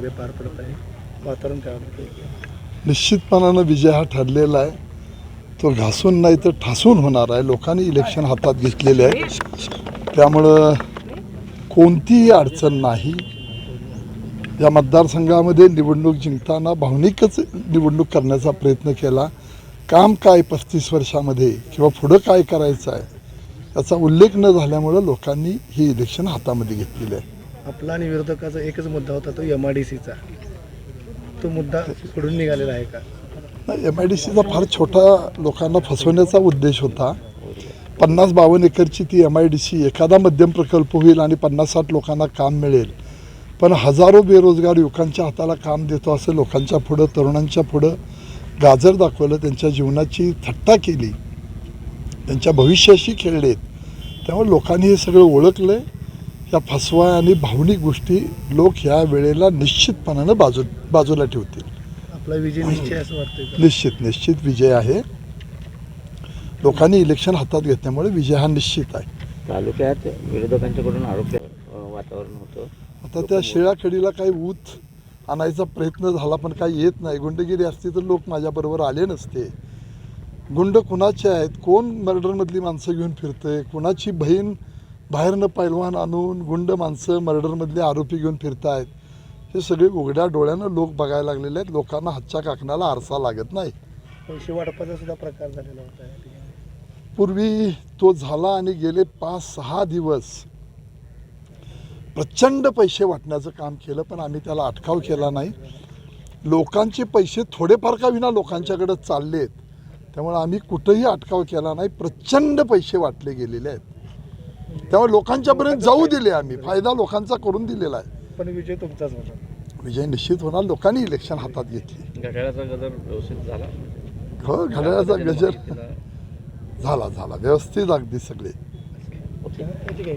प्रक्रिया पार पडत आहे, वातावरण काय वाटतं? निश्चितपणानं विजय हा ठरलेला आहे. तो घासून नाही तर ठासून होणार आहे. लोकांनी इलेक्शन हातात घेतलेले आहे, त्यामुळं कोणतीही अडचण नाही. या मतदारसंघामध्ये निवडणूक जिंकताना भावनिकच निवडणूक करण्याचा प्रयत्न केला. काम काय 35 वर्षामध्ये किंवा पुढं काय करायचं आहे याचा उल्लेख न झाल्यामुळं लोकांनी ही इलेक्शन हातामध्ये घेतलेली आहे. आपला आणि विरोधकाचा एकच मुद्दा होता, तो MIDCचा. तो मुद्दा पुढून निघालेला आहे का? MIDCचा फार छोटा लोकांना फसवण्याचा उद्देश होता. 50-52 एकरची ती MIDC एखादा मध्यम प्रकल्प होईल आणि 50-60 लोकांना काम मिळेल, पण हजारो बेरोजगार युवकांच्या हाताला काम देतो असं लोकांच्या पुढं, तरुणांच्या पुढं गाजर दाखवलं, त्यांच्या जीवनाची थट्टा केली, त्यांच्या भविष्याशी खेळलेत. त्यामुळे लोकांनी हे सगळं ओळखलं. या फसवा आणि भावनिक गोष्टी लोक ह्या वेळेला निश्चितपणानं बाजूला ठेवतील. आपला विजय निश्चय असं वाटतं? निश्चित विजय आहे. लोकांनी इलेक्शन हातात घेतल्यामुळे विजय हा निश्चित आहे. तालुक्यात विरोधकांच्याकडून आरोप वातावरण होतं. आता त्या शिळाखडीला काही ऊत आणायचा प्रयत्न झाला, पण काही येत नाही. गुंडगिरी असती तर लोक माझ्याबरोबर आले नसते. गुंड कुणाचे आहेत, कोण मर्डरमधली माणसं घेऊन फिरतंय, कुणाची बहीण बाहेरनं पैलवान आणून गुंड माणसं मर्डरमधले आरोपी घेऊन फिरत आहेत, हे सगळे उघड्या डोळ्यानं लोक बघायला लागलेले आहेत. लोकांना हातच्या काकणाला आरसा लागत नाही. पैसे वाटपाचा सुद्धा प्रकार झालेला होता. पूर्वी तो झाला आणि गेले 5-6 दिवस प्रचंड पैसे वाटण्याचं काम केलं, पण आम्ही त्याला अटकाव केला नाही. लोकांचे पैसे थोडेफार का विना लोकांच्याकडे चाललेत, त्यामुळे आम्ही कुठंही अटकाव केला नाही. प्रचंड पैसे वाटले गेलेले आहेत, त्यामुळे लोकांच्यापर्यंत जाऊ दिले. आम्ही फायदा लोकांचा करून दिलेला आहे. पण विजय तुमचाच होता. विजय निश्चित होणार. लोकांनी इलेक्शन हातात घेतली. घड्याळाचा गजर व्यवस्थित झाला. हो, घड्याळाचा गजर झाला व्यवस्थित, अगदी सगळे. ठीक आहे.